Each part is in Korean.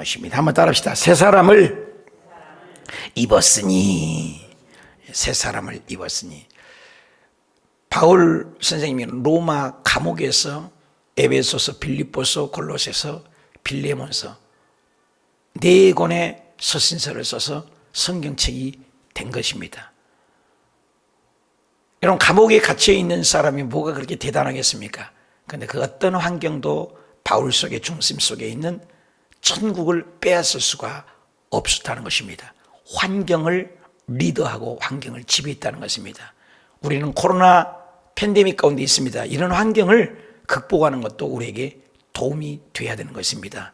것입니다. 한번 따라합시다. 새 사람을 입었으니. 새 사람을 입었으니. 바울 선생님이 로마 감옥에서 에베소서, 빌립보서, 골로새서, 빌레몬서 4권의 서신서를 써서 성경책이 된 것입니다. 여러분, 감옥에 갇혀 있는 사람이 뭐가 그렇게 대단하겠습니까? 그런데 그 어떤 환경도 바울 속의 중심 속에 있는 천국을 빼앗을 수가 없었다는 것입니다. 환경을 리더하고 환경을 지배했다는 것입니다. 우리는 코로나 팬데믹 가운데 있습니다. 이런 환경을 극복하는 것도 우리에게 도움이 돼야 되는 것입니다.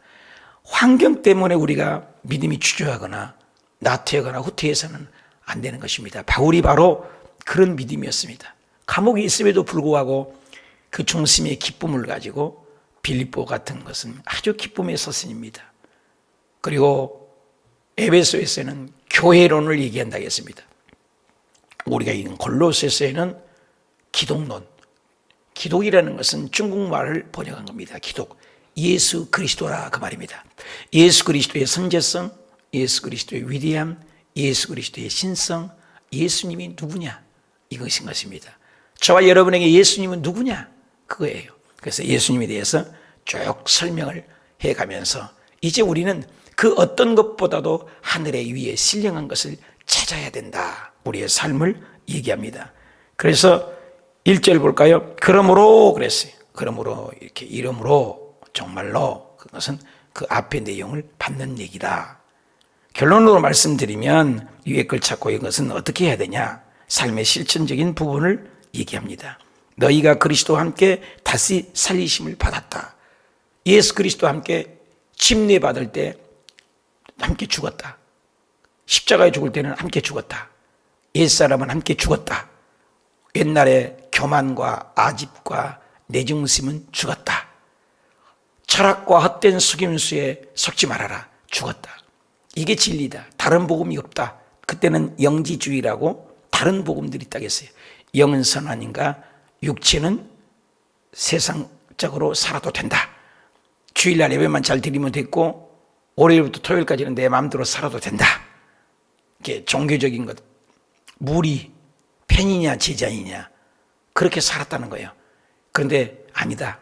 환경 때문에 우리가 믿음이 주저하거나 나태하거나 후퇴해서는 안 되는 것입니다. 바울이 바로 그런 믿음이었습니다. 감옥에 있음에도 불구하고 그 중심의 기쁨을 가지고 빌립보 같은 것은 아주 기쁨의 서신입니다. 그리고 에베소에서는 교회론을 얘기한다고 했습니다. 우리가 읽은 골로새서에는 기독론, 기독이라는 것은 중국말을 번역한 겁니다. 기독, 예수 그리스도라 그 말입니다. 예수 그리스도의 선제성, 예수 그리스도의 위대함, 예수 그리스도의 신성, 예수님이 누구냐, 이것인 것입니다. 저와 여러분에게 예수님은 누구냐, 그거예요. 그래서 예수님에 대해서 쭉 설명을 해가면서 이제 우리는 그 어떤 것보다도 하늘에 위에 신령한 것을 찾아야 된다, 우리의 삶을 얘기합니다. 그래서 1절 볼까요? 그러므로 그랬어요. 그러므로, 이렇게 이름으로, 정말로, 그것은 그 앞의 내용을 받는 얘기다. 결론으로 말씀드리면 위에 걸 찾고 이것은 어떻게 해야 되냐, 삶의 실천적인 부분을 얘기합니다. 너희가 그리스도와 함께 다시 살리심을 받았다. 예수 그리스도와 함께 침례받을 때 함께 죽었다. 십자가에 죽을 때는 함께 죽었다. 옛사람은 함께 죽었다. 옛날에 교만과 아집과 내중심은 죽었다. 철학과 헛된 속임수에 속지 말아라. 죽었다. 이게 진리다. 다른 복음이 없다. 그때는 영지주의라고 다른 복음들이 있다고 했어요. 영은 선한인가, 육체는 세상적으로 살아도 된다. 주일날 예배만 잘 드리면 됐고 월요일부터 토요일까지는 내 마음대로 살아도 된다. 이게 종교적인 것, 무리, 팬이냐 제자이냐, 그렇게 살았다는 거예요. 그런데 아니다.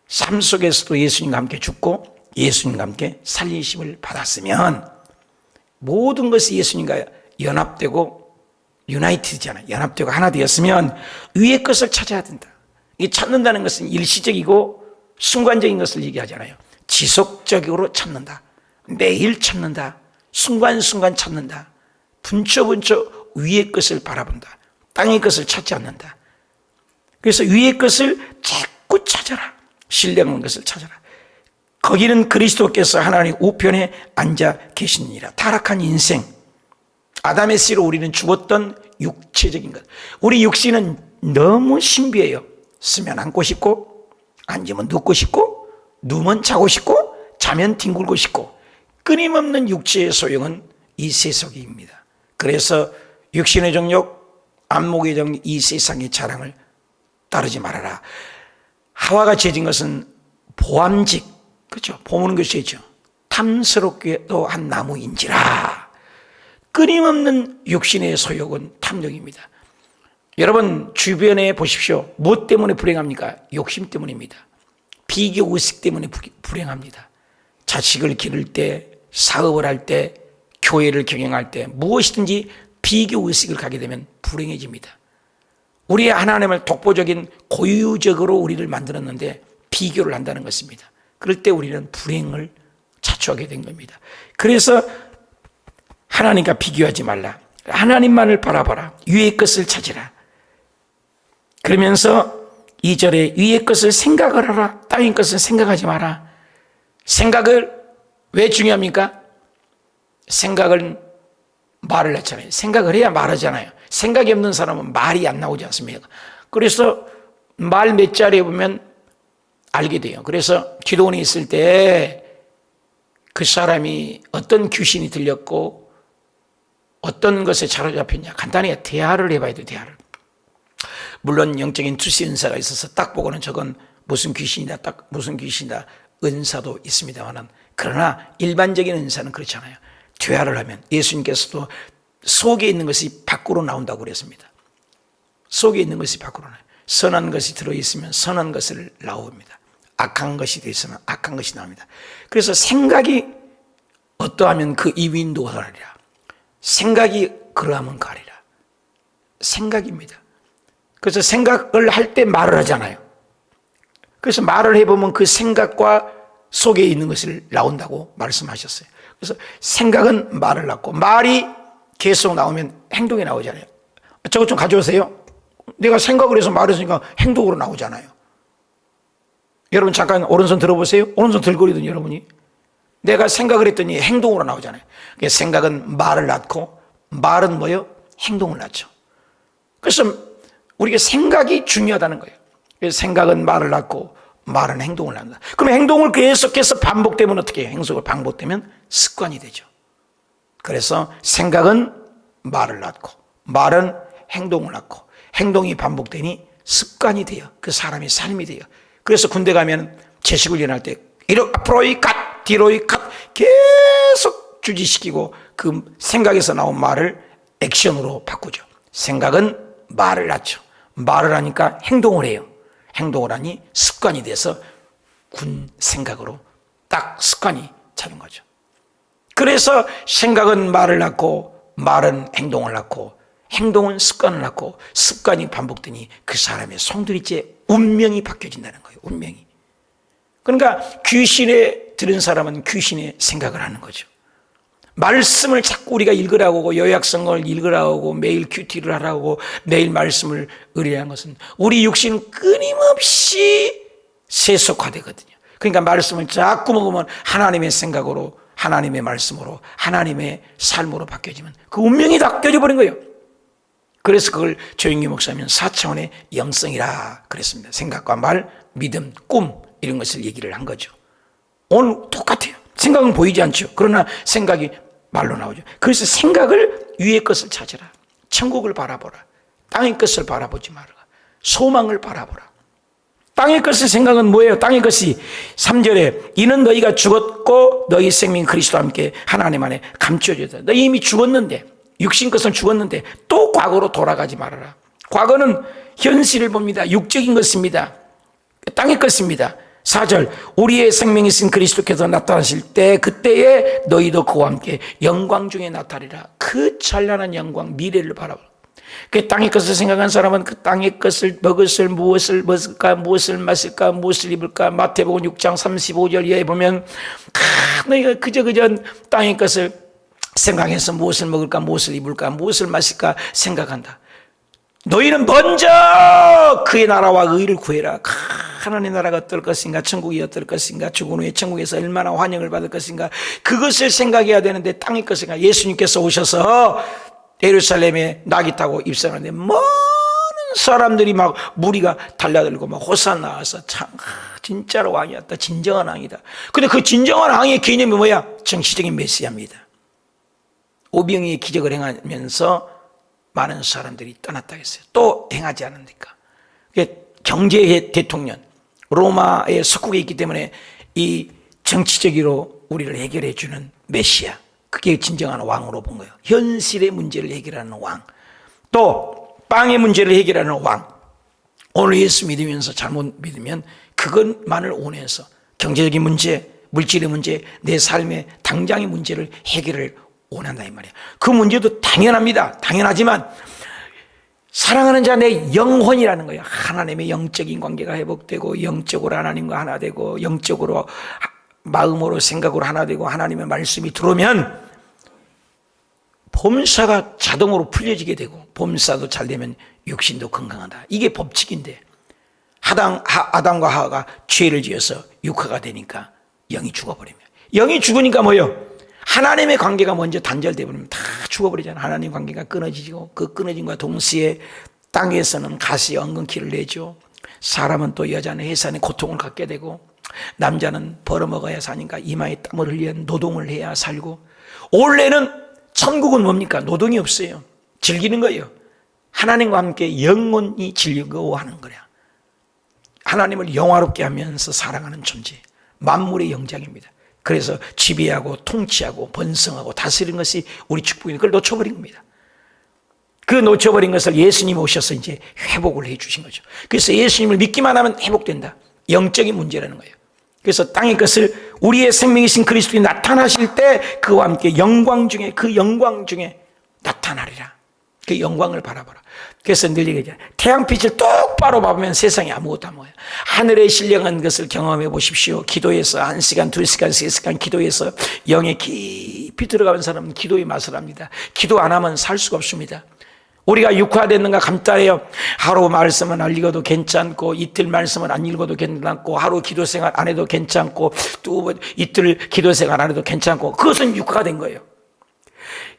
삶 속에서도 예수님과 함께 죽고 예수님과 함께 살리심을 받았으면 모든 것이 예수님과 연합되고 유나이티드잖아요. 연합되고 하나 되었으면 위의 것을 찾아야 된다. 이 찾는다는 것은 일시적이고 순간적인 것을 얘기하잖아요. 지속적으로 찾는다. 매일 찾는다. 순간순간 찾는다. 분초분초 위의 것을 바라본다. 땅의 것을 찾지 않는다. 그래서 위의 것을 자꾸 찾아라. 신령한 것을 찾아라. 거기는 그리스도께서 하나님 우편에 앉아 계시니라. 타락한 인생, 아담의 씨로 우리는 죽었던 육체적인 것. 우리 육신은 너무 신비해요. 쓰면 앉고 싶고, 앉으면 눕고 싶고, 누우면 자고 싶고, 자면 뒹굴고 싶고, 끊임없는 육체의 소용은 이 세속입니다. 그래서 육신의 정욕, 안목의 정욕, 이 세상의 자랑을 따르지 말아라. 하와가 죄진 것은 보암직, 그렇죠? 보무는 것이죠. 탐스럽게도 한 나무인지라. 끊임없는 육신의 소욕은 탐욕입니다. 여러분 주변에 보십시오. 무엇 때문에 불행합니까? 욕심 때문입니다. 비교 의식 때문에 불행합니다. 자식을 기를 때, 사업을 할 때, 교회를 경영할 때 무엇이든지 비교 의식을 가게 되면 불행해집니다. 우리 하나님을 독보적인 고유적으로 우리를 만들었는데 비교를 한다는 것입니다. 그럴 때 우리는 불행을 자초하게 된 겁니다. 그래서 하나님과 비교하지 말라. 하나님만을 바라봐라. 위의 것을 찾으라. 그러면서 2절에 위의 것을 생각을 하라. 땅의 것을 생각하지 마라. 생각을 왜 중요합니까? 생각은 말을 했잖아요. 생각을 해야 말하잖아요. 생각이 없는 사람은 말이 안 나오지 않습니까? 그래서 말 몇 자리에 보면 알게 돼요. 그래서 기도원에 있을 때 그 사람이 어떤 귀신이 들렸고 어떤 것에 사로잡혔냐 간단히 대화를 해봐야 돼요. 대화를. 물론 영적인 투시 은사가 있어서 딱 보고는 저건 무슨 귀신이다, 딱 무슨 귀신이다 은사도 있습니다만, 그러나 일반적인 은사는 그렇잖아요. 퇴화를 하면 예수님께서도 속에 있는 것이 밖으로 나온다고 그랬습니다. 속에 있는 것이 밖으로 나와요. 선한 것이 들어있으면 선한 것을 나옵니다. 악한 것이 들어있으면 악한 것이 나옵니다. 그래서 생각이 어떠하면 그 이윈도 가리라. 생각이 그러하면 가리라. 생각입니다. 그래서 생각을 할 때 말을 하잖아요. 그래서 말을 해보면 그 생각과 속에 있는 것을 나온다고 말씀하셨어요. 그래서 생각은 말을 낳고, 말이 계속 나오면 행동이 나오잖아요. 저것 좀 가져오세요. 내가 생각을 해서 말했으니까 행동으로 나오잖아요. 여러분 잠깐 오른손 들어보세요. 오른손 들거리더니 여러분이 내가 생각을 했더니 행동으로 나오잖아요. 생각은 말을 낳고, 말은 뭐예요? 행동을 낳죠. 그래서 우리가 생각이 중요하다는 거예요. 생각은 말을 낳고 말은 행동을 낳는다. 그럼 행동을 계속해서 반복되면 어떻게 해요? 행동을 반복되면 습관이 되죠. 그래서 생각은 말을 낳고 말은 행동을 낳고 행동이 반복되니 습관이 돼요. 그 사람의 삶이 돼요. 그래서 군대 가면 제식을 일어날 때 앞으로 이 갓, 뒤로 이 갓 계속 주지시키고 그 생각에서 나온 말을 액션으로 바꾸죠. 생각은 말을 낳죠. 말을 하니까 행동을 해요. 행동을 하니 습관이 돼서 군 생각으로 딱 습관이 차는 거죠. 그래서 생각은 말을 낳고 말은 행동을 낳고 행동은 습관을 낳고 습관이 반복되니 그 사람의 송두리째 운명이 바뀌어진다는 거예요. 운명이. 그러니까 귀신에 들은 사람은 귀신의 생각을 하는 거죠. 말씀을 자꾸 우리가 읽으라고 하고 요약성을 읽으라고 하고 매일 큐티를 하라고 하고 매일 말씀을 의뢰하는 것은 우리 육신은 끊임없이 세속화되거든요. 그러니까 말씀을 자꾸 먹으면 하나님의 생각으로, 하나님의 말씀으로, 하나님의 삶으로 바뀌어지면 그 운명이 바뀌어져 버린 거예요. 그래서 그걸 조영기 목사님은 4차원의 영성이라 그랬습니다. 생각과 말, 믿음, 꿈 이런 것을 얘기를 한 거죠. 오늘 똑같아요. 생각은 보이지 않죠. 그러나 생각이 말로 나오죠. 그래서 생각을 위의 것을 찾으라. 천국을 바라보라. 땅의 것을 바라보지 말라. 소망을 바라보라. 땅의 것의 생각은 뭐예요? 땅의 것이 3절에 이는 너희가 죽었고 너희 생명이 그리스도와 함께 하나님 안에 감추어졌다. 너희 이미 죽었는데, 육신 것은 죽었는데 또 과거로 돌아가지 말아라. 과거는 현실을 봅니다. 육적인 것입니다. 땅의 것입니다. 4절 우리의 생명이 있은 그리스도께서 나타나실 때 그때에 너희도 그와 함께 영광 중에 나타나리라. 그 찬란한 영광, 미래를 바라보라. 그 땅의 것을 생각한 사람은 그 땅의 것을 먹을 무엇을 먹을까, 무엇을 마실까, 무엇을 입을까. 마태복음 6장 35절 이하에 보면 너희가 그저 땅의 것을 생각해서 무엇을 먹을까, 무엇을 입을까, 무엇을 마실까 생각한다. 너희는 먼저 그의 나라와 의를 구해라. 하나님의 나라가 어떨 것인가, 천국이 어떨 것인가, 죽은 후에 천국에서 얼마나 환영을 받을 것인가, 그것을 생각해야 되는데 땅의 것인가. 예수님께서 오셔서 예루살렘에 낙이 타고 입성하는데 많은 사람들이 막 무리가 달려들고 막 호산나 나와서 참 진짜로 왕이었다, 진정한 왕이다. 근데 그 진정한 왕의 개념이 뭐야? 정치적인 메시아입니다. 오병이의 기적을 행하면서 많은 사람들이 떠났다 했어요. 또 행하지 않으니까. 경제의 대통령, 로마의 석국에 있기 때문에 이 정치적으로 우리를 해결해 주는 메시아, 그게 진정한 왕으로 본 거예요. 현실의 문제를 해결하는 왕, 또 빵의 문제를 해결하는 왕. 오늘 예수 믿으면서 잘못 믿으면 그것만을 원해서 경제적인 문제, 물질의 문제, 내 삶의 당장의 문제를 해결을 원한다 이 말이야. 그 문제도 당연합니다. 당연하지만 사랑하는 자 내 영혼이라는 거예요. 하나님의 영적인 관계가 회복되고 영적으로 하나님과 하나 되고 영적으로 마음으로 생각으로 하나 되고 하나님의 말씀이 들어오면 범사가 자동으로 풀려지게 되고 범사도 잘 되면 육신도 건강하다. 이게 법칙인데 아담과 하와가 죄를 지어서 육화가 되니까 영이 죽어버리면, 영이 죽으니까 뭐예요? 하나님의 관계가 먼저 단절되어 버리면 다 죽어버리잖아요. 하나님 관계가 끊어지고 그 끊어짐과 동시에 땅에서는 가시 엉겅퀴를 내죠. 사람은 또 여자는 해산의 고통을 갖게 되고 남자는 벌어먹어야 사니까 이마에 땀을 흘려 노동을 해야 살고. 원래는 천국은 뭡니까? 노동이 없어요. 즐기는 거예요. 하나님과 함께 영원히 즐거워하는 거야. 하나님을 영화롭게 하면서 사랑하는 존재. 만물의 영장입니다. 그래서 지배하고 통치하고 번성하고 다스리는 것이 우리 축복입니다. 그걸 놓쳐버린 겁니다. 그 놓쳐버린 것을 예수님이 오셔서 이제 회복을 해 주신 거죠. 그래서 예수님을 믿기만 하면 회복된다. 영적인 문제라는 거예요. 그래서 땅의 것을 우리의 생명이신 그리스도인이 나타나실 때 그와 함께 영광 중에, 그 영광 중에 나타나리라. 그 영광을 바라보라. 그래서 늘 얘기하잖아요. 태양빛을 똑바로 봐보면 세상에 아무것도 안 보여요. 하늘의 신령한 것을 경험해 보십시오. 기도해서 1시간, 2시간, 3시간 기도해서 영에 깊이 들어가는 사람은 기도의 맛을 압니다. 기도 안 하면 살 수가 없습니다. 우리가 육화됐는가 감탄해요. 하루 말씀은 안 읽어도 괜찮고, 이틀 말씀은 안 읽어도 괜찮고, 하루 기도 생활 안 해도 괜찮고, 또 이틀 기도 생활 안 해도 괜찮고, 그것은 육화가 된 거예요.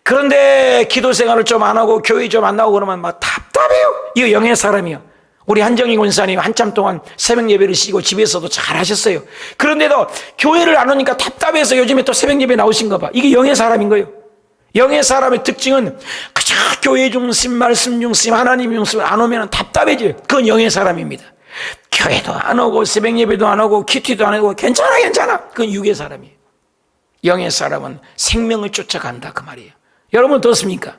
그런데 기도 생활을 좀 안 하고 교회 좀 안 나오고 그러면 막 답답해요. 이거 영의 사람이요. 우리 한정희 권사님 한참 동안 새벽 예배를 쉬고 집에서도 잘 하셨어요. 그런데도 교회를 안 오니까 답답해서 요즘에 또 새벽 예배 나오신 거 봐. 이게 영의 사람인 거예요. 영의 사람의 특징은 그저 교회 중심, 말씀 중심, 하나님 중심 안 오면 답답해져요. 그건 영의 사람입니다. 교회도 안 오고 새벽 예배도 안 오고 큐티도 안 하고 괜찮아. 그건 육의 사람이에요. 영의 사람은 생명을 쫓아간다 그 말이에요. 여러분 어떻습니까?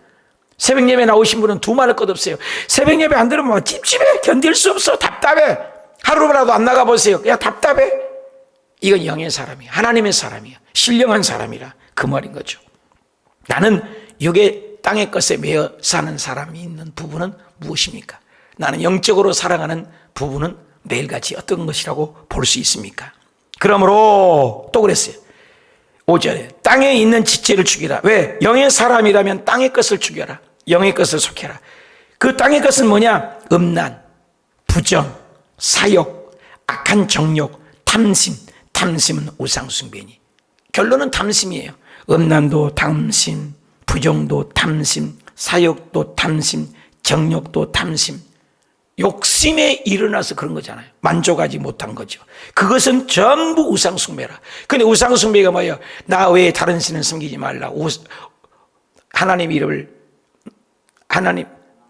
새벽 예배 나오신 분은 두 말할 것 없어요. 새벽 예배 안 들으면 찝찝해. 견딜 수 없어. 답답해. 하루라도 안 나가보세요. 그냥 답답해. 이건 영의 사람이에요. 하나님의 사람이에요. 신령한 사람이라 그 말인 거죠. 나는 육의 땅의 것에 매여 사는 사람이 있는 부분은 무엇입니까? 나는 영적으로 살아가는 부분은 매일같이 어떤 것이라고 볼 수 있습니까? 그러므로 또 그랬어요. 5절에 땅에 있는 지체를 죽이라. 왜? 영의 사람이라면 땅의 것을 죽여라. 영의 것을 속해라. 그 땅의 것은 뭐냐? 음란, 부정, 사욕, 악한 정욕, 탐심. 탐심은 우상숭배니. 결론은 탐심이에요. 음란도 탐심, 부정도 탐심, 사욕도 탐심, 정욕도 탐심. 욕심에 일어나서 그런 거잖아요. 만족하지 못한 거죠. 그것은 전부 우상숭배라. 근데 우상숭배가 뭐예요? 나 외에 다른 신을 섬기지 말라. 하나님 이름을,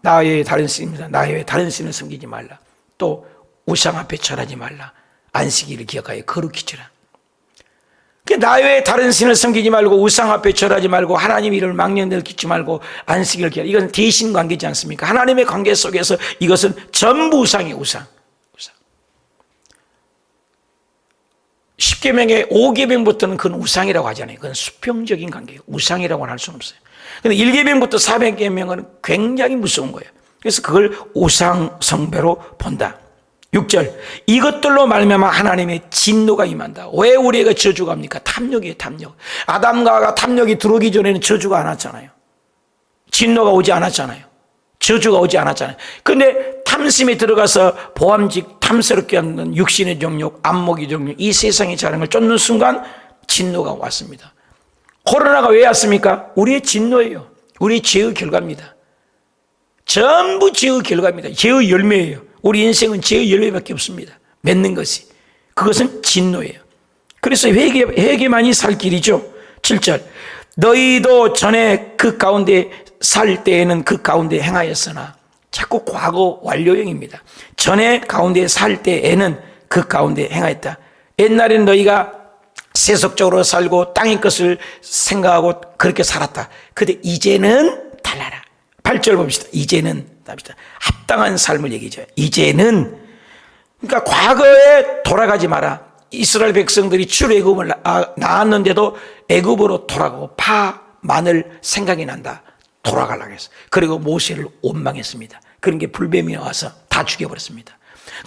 나 외에 다른 신입니다. 나 외에 다른 신을 섬기지 말라. 또 우상 앞에 절하지 말라. 안식일을 기억하여 거룩히 지라. 나 외에 다른 신을 섬기지 말고 우상 앞에 절하지 말고 하나님 이름을 망령되게 짓지 말고 안식일을 기하라. 이건 대신 관계지 않습니까? 하나님의 관계 속에서 이것은 전부 우상이에요. 우상. 10계명의 5계명부터는 그건 우상이라고 하잖아요. 그건 수평적인 관계예요. 우상이라고는 할 수는 없어요. 근데 1계명부터 400계명은 굉장히 무서운 거예요. 그래서 그걸 우상 숭배로 본다. 6절 이것들로 말미암아 하나님의 진노가 임한다. 왜 우리에게 저주가 옵니까? 탐욕이에요. 탐욕. 아담과 하와가 탐욕이 들어오기 전에는 저주가 안 왔잖아요. 진노가 오지 않았잖아요. 저주가 오지 않았잖아요. 그런데 탐심에 들어가서 보암직 탐스럽게 하는 육신의 정욕, 안목의 정욕, 이 세상의 자랑을 쫓는 순간 진노가 왔습니다. 코로나가 왜 왔습니까? 우리의 진노예요. 우리의 죄의 결과입니다. 전부 죄의 결과입니다. 죄의 열매예요. 우리 인생은 죄의 열매밖에 없습니다. 맺는 것이. 그것은 진노예요. 그래서 회개만이 살 길이죠. 7절 너희도 전에 그 가운데 살 때에는 그 가운데 행하였으나, 자꾸 과거 완료형입니다. 전에 가운데 살 때에는 그 가운데 행하였다. 옛날에는 너희가 세속적으로 살고 땅의 것을 생각하고 그렇게 살았다. 근데 이제는 달라라. 8절 봅시다. 이제는 합당한 삶을 얘기죠. 이제는, 그러니까 과거에 돌아가지 마라. 이스라엘 백성들이 출애굽을 나왔는데도 애굽으로 돌아가고 파, 마늘 생각이 난다. 돌아가려고 했어. 그리고 모세를 원망했습니다. 그런 게 불뱀이 나와서 다 죽여버렸습니다.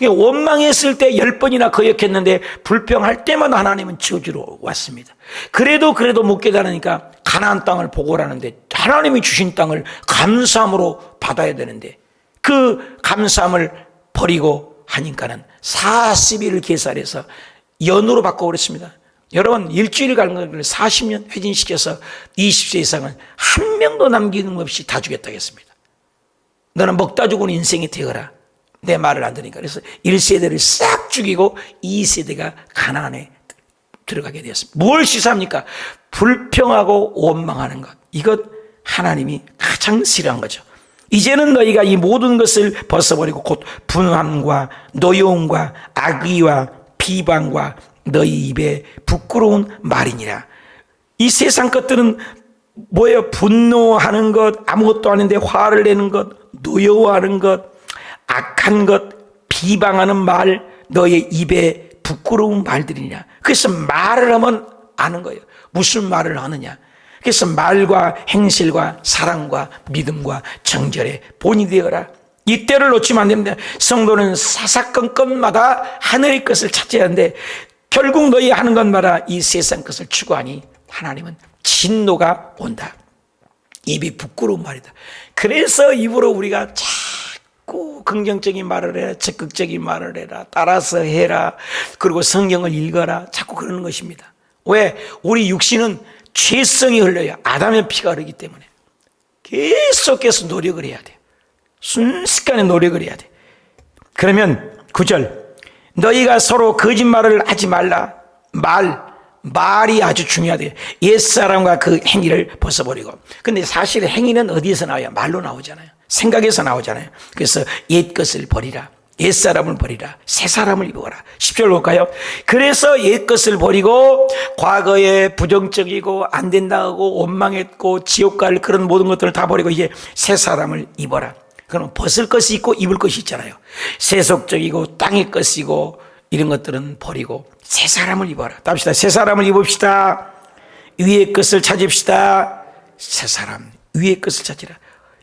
원망했을 때 10번이나 거역했는데 불평할 때마다 하나님은 저주로 왔습니다. 그래도 못 깨달으니까 가나안 땅을 보고라는데 하나님이 주신 땅을 감사함으로 받아야 되는데 그 감사함을 버리고 하니까는 40일을 계산해서 연으로 바꿔버렸습니다. 여러분 일주일 가는 걸 40년 회진시켜서 20세 이상은 한 명도 남기는 없이 다 죽였다고 했습니다. 너는 먹다 죽은 인생이 되어라. 내 말을 안 들으니까. 그래서 1세대를 싹 죽이고 2세대가 가나안에 들어가게 되었습니다. 뭘 시사합니까? 불평하고 원망하는 것. 이것 하나님이 가장 싫어한 거죠. 이제는 너희가 이 모든 것을 벗어버리고 곧 분함과 노여움과 악의와 비방과 너희 입에 부끄러운 말이니라. 이 세상 것들은 뭐예요? 분노하는 것, 아무것도 아닌데 화를 내는 것, 노여워하는 것, 악한 것, 비방하는 말, 너의 입에 부끄러운 말들이냐. 그래서 말을 하면 아는 거예요. 무슨 말을 하느냐. 그래서 말과 행실과 사랑과 믿음과 정절의 본이 되어라. 이때를 놓치면 안 됩니다. 성도는 사사건건마다 하늘의 것을 찾아야 하는데 결국 너희 하는 것마다 이 세상 것을 추구하니 하나님은 진노가 온다. 입이 부끄러운 말이다. 그래서 입으로 우리가 자꾸 긍정적인 말을 해라, 적극적인 말을 해라, 따라서 해라, 그리고 성경을 읽어라, 자꾸 그러는 것입니다. 왜? 우리 육신은 죄성이 흘러요. 아담의 피가 흐르기 때문에 계속해서 노력을 해야 돼요. 순식간에 노력을 해야 돼. 그러면 9절, 너희가 서로 거짓말을 하지 말라. 말이 아주 중요하대요. 옛사람과 그 행위를 벗어버리고. 근데 사실 행위는 어디에서 나와요? 말로 나오잖아요. 생각에서 나오잖아요. 그래서 옛것을 버리라. 옛사람을 버리라. 새사람을 입어라. 10절 볼까요? 그래서 옛것을 버리고 과거에 부정적이고 안 된다고 원망했고 지옥 갈 그런 모든 것들을 다 버리고 이제 새사람을 입어라. 그럼 벗을 것이 있고 입을 것이 있잖아요. 세속적이고 땅의 것이고 이런 것들은 버리고 새 사람을 입어라. 답시다. 새 사람을 입읍시다. 위의 것을 찾읍시다. 새 사람, 위의 것을 찾으라.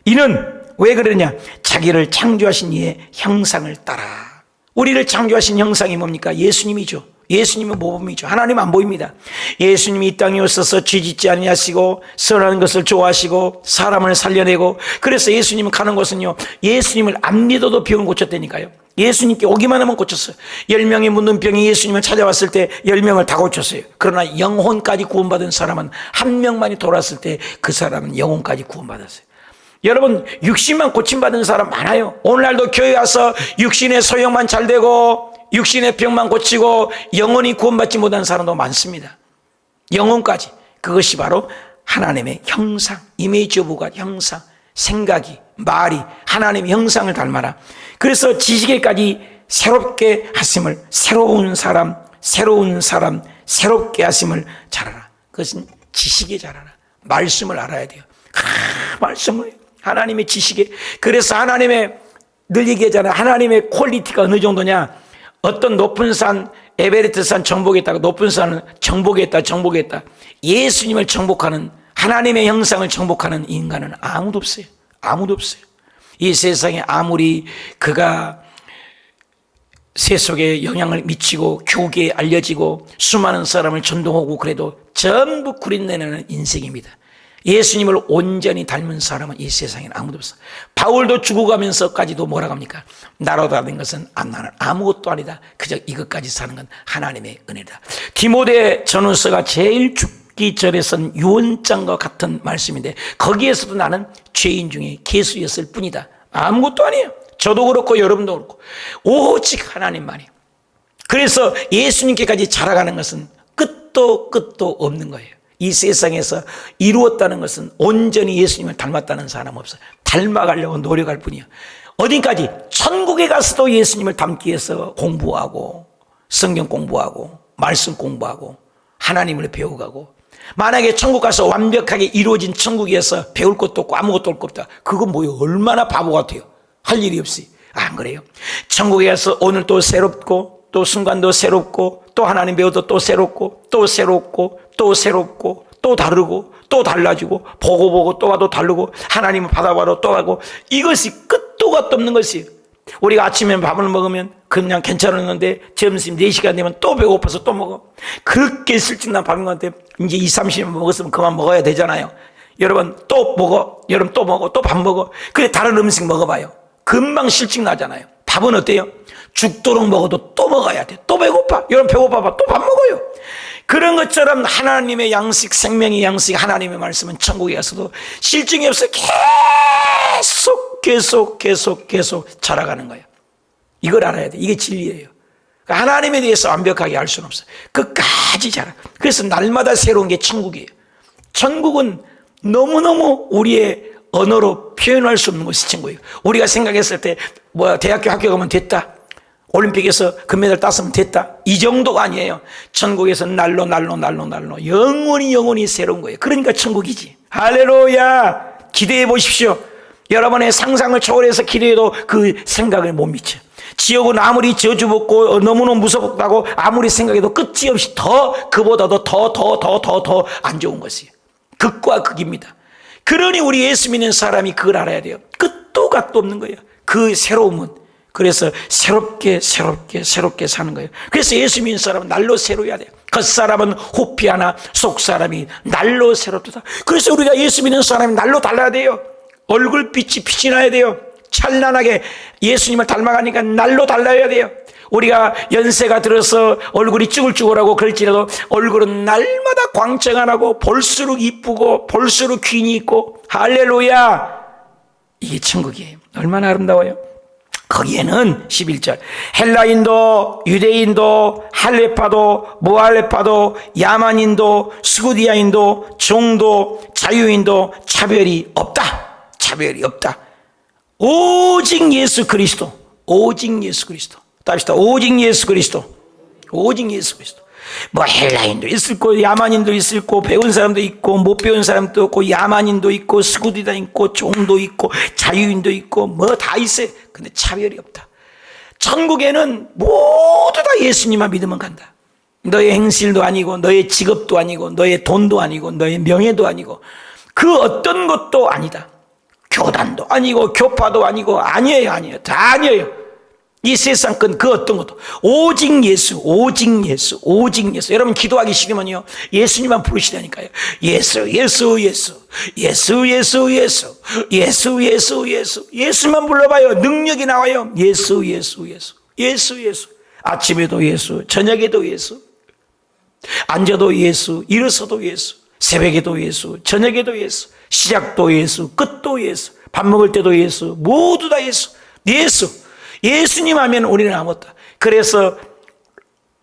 이는 왜 그러냐? 자기를 창조하신 이의 형상을 따라. 우리를 창조하신 형상이 뭡니까? 예수님이죠. 예수님은 모범이죠. 하나님 안 보입니다. 예수님이 이 땅에 오셔서 죄짓지 아니하시고 선한 것을 좋아하시고 사람을 살려내고, 그래서 예수님은 가는 곳은요, 예수님을 안 믿어도 병을 고쳤다니까요. 예수님께 오기만 하면 고쳤어요. 10명이 묻는 병이 예수님을 찾아왔을 때 10명을 다 고쳤어요. 그러나 영혼까지 구원받은 사람은 한 명만이 돌아왔을 때 그 사람은 영혼까지 구원받았어요. 여러분, 육신만 고침받은 사람 많아요. 오늘날도 교회 와서 육신의 소용만 잘 되고 육신의 병만 고치고 영혼이 구원받지 못한 사람도 많습니다. 영혼까지. 그것이 바로 하나님의 형상, 이미지 오브 갓 형상, 생각이, 말이 하나님의 형상을 닮아라. 그래서 지식에까지 새롭게 하심을, 새로운 사람, 새롭게 하심을 잘하라. 그것은 지식에 잘하라. 말씀을 알아야 돼요. 말씀을, 하나님의 지식에. 그래서 하나님의, 늘 얘기하잖아요. 하나님의 퀄리티가 어느 정도냐. 어떤 높은 산, 에베레스트 산 정복했다가 높은 산은 정복했다. 예수님을 정복하는, 하나님의 형상을 정복하는 인간은 아무도 없어요. 아무도 없어요. 이 세상에 아무리 그가 세속에 영향을 미치고 교계에 알려지고 수많은 사람을 전도하고 그래도 전부 구린내는 인생입니다. 예수님을 온전히 닮은 사람은 이 세상에는 아무도 없어. 바울도 죽어가면서까지도 뭐라고 합니까? 나로도 아는 것은 나는 아무것도 아니다. 그저 이것까지 사는 건 하나님의 은혜다. 디모데 전후서가 제일 죽기 전에 쓴 유언장과 같은 말씀인데 거기에서도 나는 죄인 중에 개수였을 뿐이다. 아무것도 아니에요. 저도 그렇고 여러분도 그렇고 오직 하나님만이. 그래서 예수님께까지 자라가는 것은 끝도 없는 거예요. 이 세상에서 이루었다는 것은 온전히 예수님을 닮았다는 사람 없어요. 닮아가려고 노력할 뿐이에요. 어디까지? 천국에 가서도 예수님을 닮기 위해서 공부하고 성경 공부하고 말씀 공부하고 하나님을 배워가고, 만약에 천국 가서 완벽하게 이루어진 천국에서 배울 것도 없고 아무것도 없다. 그건 뭐예요? 얼마나 바보 같아요. 할 일이 없이. 안 그래요? 천국에 가서 오늘 또 새롭고 또 순간도 새롭고 또 하나님 배워도 또 새롭고 또 새롭고 또 새롭고 또 다르고 또 달라지고 보고 또 와도 다르고 하나님을 받아봐도 또 하고, 이것이 끝도 없는 것이에요. 우리가 아침에 밥을 먹으면 그냥 괜찮았는데 점심 4시간 되면 또 배고파서 또 먹어. 그렇게 실증난 밥인 것 같아요. 이제 20-30분 먹었으면 그만 먹어야 되잖아요. 여러분 또 먹어. 여러분 또 먹어. 또 밥 먹어. 그래 다른 음식 먹어봐요. 금방 실증 나잖아요. 밥은 어때요? 죽도록 먹어도 또 먹어야 돼. 또 배고파. 여러분 배고파봐. 또 밥 먹어요. 그런 것처럼 하나님의 양식, 생명의 양식, 하나님의 말씀은 천국에 가서도 실증이 없어요. 계속 자라가는 거예요. 이걸 알아야 돼. 이게 진리예요. 하나님에 대해서 완벽하게 알 수는 없어요. 끝까지 자라. 그래서 날마다 새로운 게 천국이에요. 천국은 너무너무 우리의 언어로 표현할 수 없는 것이 천국이에요. 우리가 생각했을 때 대학교 합격하면 됐다. 올림픽에서 금메달 땄으면 됐다, 이 정도가 아니에요. 천국에서 날로 영원히 새로운 거예요. 그러니까 천국이지. 할렐루야. 기대해 보십시오. 여러분의 상상을 초월해서 기대해도 그 생각을 못 미쳐. 지옥은 아무리 저주먹고 너무너무 무섭다고 아무리 생각해도 끝이 없이 그보다도 더 안 좋은 것이에요. 극과 극입니다. 그러니 우리 예수 믿는 사람이 그걸 알아야 돼요. 끝도 갓도 없는 거예요. 그 새로움은. 그래서 새롭게 사는 거예요. 그래서 예수 믿는 사람은 날로 새로워야 돼요. 겉사람은 호피하나 속사람이 날로 새롭다. 그래서 우리가 예수 믿는 사람이 날로 달라야 돼요. 얼굴빛이 빛이 나야 돼요. 찬란하게 예수님을 닮아가니까 날로 달라야 돼요. 우리가 연세가 들어서 얼굴이 쭈글쭈글하고 그럴지라도 얼굴은 날마다 광채가 나고 볼수록 이쁘고 볼수록 귀니 있고, 할렐루야. 이게 천국이에요. 얼마나 아름다워요. 거기에는 11절 헬라인도 유대인도 할레파도 무할레파도 야만인도 스구디아인도 종도 자유인도 차별이 없다. 오직 예수 그리스도. 또 합시다. 오직 예수 그리스도. 뭐 헬라인도 있을 거고 야만인도 있을 거고 배운 사람도 있고 못 배운 사람도 있고 야만인도 있고 스구디다 있고 종도 있고 자유인도 있고 뭐 다 있어요. 근데 차별이 없다. 천국에는 모두 다 예수님만 믿으면 간다. 너의 행실도 아니고 너의 직업도 아니고 너의 돈도 아니고 너의 명예도 아니고 그 어떤 것도 아니다. 교단도 아니고 교파도 아니고 아니에요. 다 아니에요. 이 세상 건 그 어떤 것도 오직 예수. 여러분 기도하기 싫으면요 예수님만 부르시라니까요. 예수만 불러봐요. 능력이 나와요. 예수. 아침에도 예수, 저녁에도 예수, 앉아도 예수, 일어서도 예수, 새벽에도 예수, 저녁에도 예수, 시작도 예수, 끝도 예수, 밥 먹을 때도 예수, 모두 다 예수. 예수님 하면 우리는 아무것도. 그래서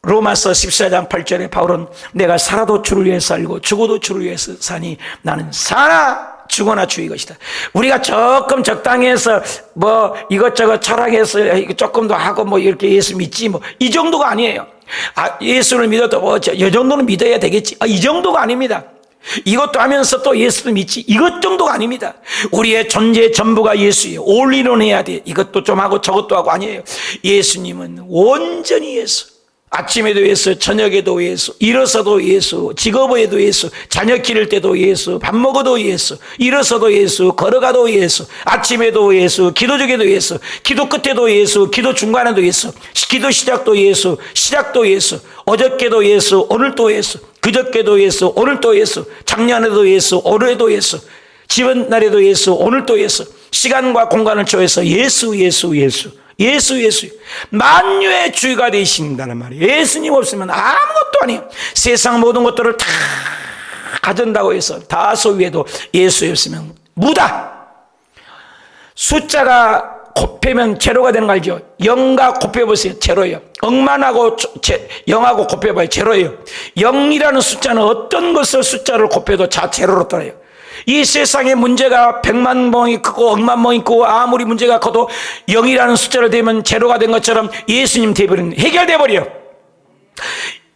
로마서 14장 8절에 바울은 내가 살아도 주를 위해 살고 죽어도 주를 위해서 사니 나는 사나 죽어나 주의 것이다. 우리가 조금 적당히 해서 뭐 이것저것 철학해서 조금 더 하고 뭐 이렇게 예수 믿지 뭐 이 정도가 아니에요. 예수를 믿어도 뭐 이 정도는 믿어야 되겠지. 이 정도가 아닙니다. 이것도 하면서 또 예수도 믿지, 이것 정도가 아닙니다. 우리의 존재 전부가 예수예요. 올인원 해야 돼. 이것도 좀 하고 저것도 하고 아니에요. 예수님은 온전히 예수. 아침에도 예수, 저녁에도 예수, 일어서도 예수, 직업에도 예수, 자녀 기를 때도 예수, 밥 먹어도 예수, 일어서도 예수, 걸어가도 예수, 아침에도 예수, 기도 중에도 예수, 기도 끝에도 예수, 기도 중간에도 예수, 기도 시작도 예수, 어저께도 예수, 오늘도 예수, 그저께도 예수, 오늘도 예수, 작년에도 예수, 올해도 예수, 지은 날에도 예수, 오늘도 예수, 시간과 공간을 초월해서 예수. 만유의 주가 되신다는 말이에요. 예수님 없으면 아무것도 아니에요. 세상 모든 것들을 다 가진다고 해서 다 소유해도 예수 없으면 무다. 숫자가 곱하면 제로가 되는 거 알죠? 0과 곱해보세요. 제로예요. 억만하고 0하고 곱해봐요. 제로예요. 0이라는 숫자는 어떤 것을 숫자를 곱해도 다 제로로 떠나요. 이 세상의 문제가 100만 멍이 크고 억만 멍이 크고 아무리 문제가 커도 0이라는 숫자를 대면 제로가 된 것처럼 예수님 돼버리는, 해결돼 버려.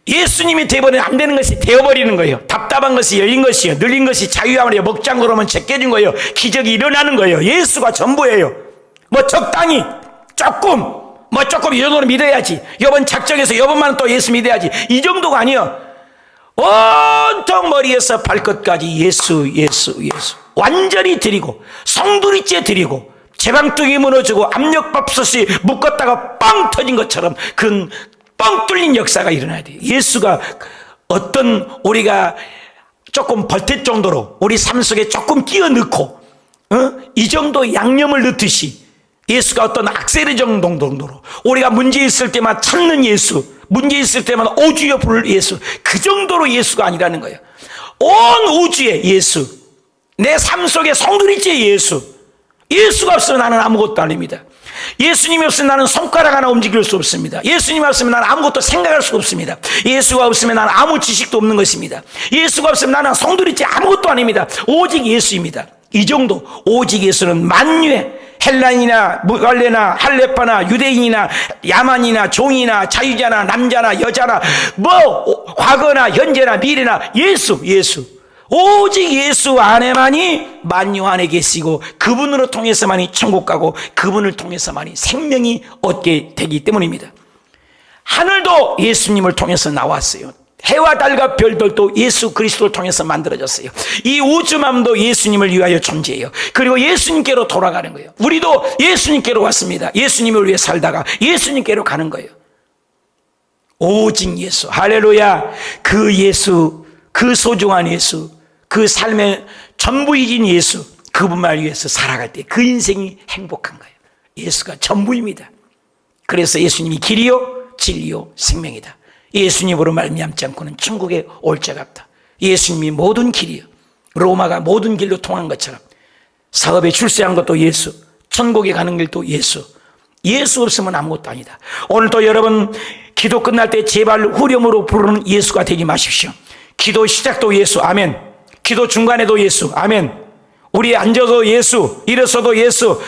예수님이 돼버리면 안 되는 것이 되어버리는 거예요. 답답한 것이 열린 것이요, 늘린 것이 자유함이요, 먹장 그러면 제껴진 거예요. 기적이 일어나는 거예요. 예수가 전부예요. 뭐 적당히 조금 이 정도는 믿어야지. 이번 작정해서 이번만은 또 예수 믿어야지. 이 정도가 아니에요. 온통 머리에서 발끝까지 예수. 완전히 드리고 성두리째 드리고 제방뚱이 무너지고 압력밥솥이 묶었다가 빵 터진 것처럼 그 뻥 뚫린 역사가 일어나야 돼요. 예수가 어떤 우리가 조금 버틸 정도로 우리 삶 속에 조금 끼워 넣고 이 정도 양념을 넣듯이 예수가 어떤 악셀의 정도로 우리가 문제 있을 때만 찾는 예수, 문제 있을 때만 오주여 부를 예수, 그 정도로 예수가 아니라는 거예요. 온 우주의 예수, 내 삶 속에 성두리째 예수가 없으면 나는 아무것도 아닙니다. 예수님이 없으면 나는 손가락 하나 움직일 수 없습니다. 예수님 없으면 나는 아무것도 생각할 수 없습니다. 예수가 없으면 나는 아무 지식도 없는 것입니다. 예수가 없으면 나는 성두리째 아무것도 아닙니다. 오직 예수입니다. 이 정도. 오직 예수는 만유의 헬라인이나 무갈레나 할레파나 유대인이나 야만이나 종이나 자유자나 남자나 여자나 뭐 과거나 현재나 미래나 예수 오직 예수 안에만이 만유 안에 계시고 그분으로 통해서만이 천국 가고 그분을 통해서만이 생명이 얻게 되기 때문입니다. 하늘도 예수님을 통해서 나왔어요. 해와 달과 별들도 예수 그리스도를 통해서 만들어졌어요. 이 우주만도 예수님을 위하여 존재해요. 그리고 예수님께로 돌아가는 거예요. 우리도 예수님께로 왔습니다. 예수님을 위해 살다가 예수님께로 가는 거예요. 오직 예수, 할렐루야. 그 예수, 그 소중한 예수, 그 삶의 전부이신 예수, 그분만 위해서 살아갈 때 그 인생이 행복한 거예요. 예수가 전부입니다. 그래서 예수님이 길이요 진리요 생명이다. 예수님으로 말미암지 않고는 천국에 올 자가 없다. 예수님이 모든 길이요, 로마가 모든 길로 통한 것처럼 사업에 출세한 것도 예수, 천국에 가는 길도 예수. 예수 없으면 아무것도 아니다. 오늘도 여러분 기도 끝날 때 제발 후렴으로 부르는 예수가 되지 마십시오. 기도 시작도 예수, 아멘. 기도 중간에도 예수, 아멘. 우리 앉아도 예수, 일어서도 예수,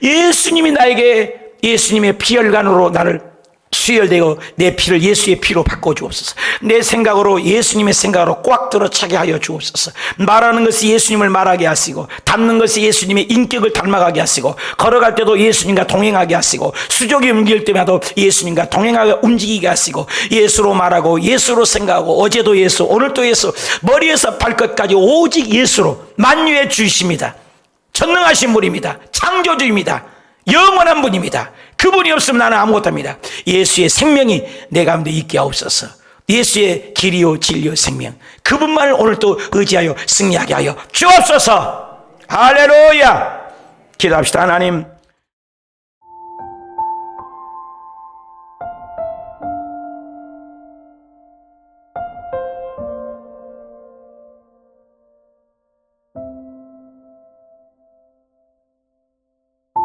예수님이 나에게 예수님의 피혈관으로 나를 수혈되어 내 피를 예수의 피로 바꿔주옵소서. 내 생각으로 예수님의 생각으로 꽉 들어차게 하여 주옵소서. 말하는 것이 예수님을 말하게 하시고, 담는 것이 예수님의 인격을 닮아가게 하시고, 걸어갈 때도 예수님과 동행하게 하시고, 수족이 움직일 때마다 예수님과 동행하게 움직이게 하시고, 예수로 말하고 예수로 생각하고, 어제도 예수, 오늘도 예수, 머리에서 발끝까지 오직 예수로 만유해 주십니다. 전능하신 분입니다. 창조주입니다. 영원한 분입니다. 그분이 없으면 나는 아무것도 합니다. 예수의 생명이 내 가운데 있게 하옵소서. 예수의 길이요 진리요 생명, 그분만을 오늘도 의지하여 승리하게 하여 주옵소서. 할렐루야. 기도합시다. 하나님,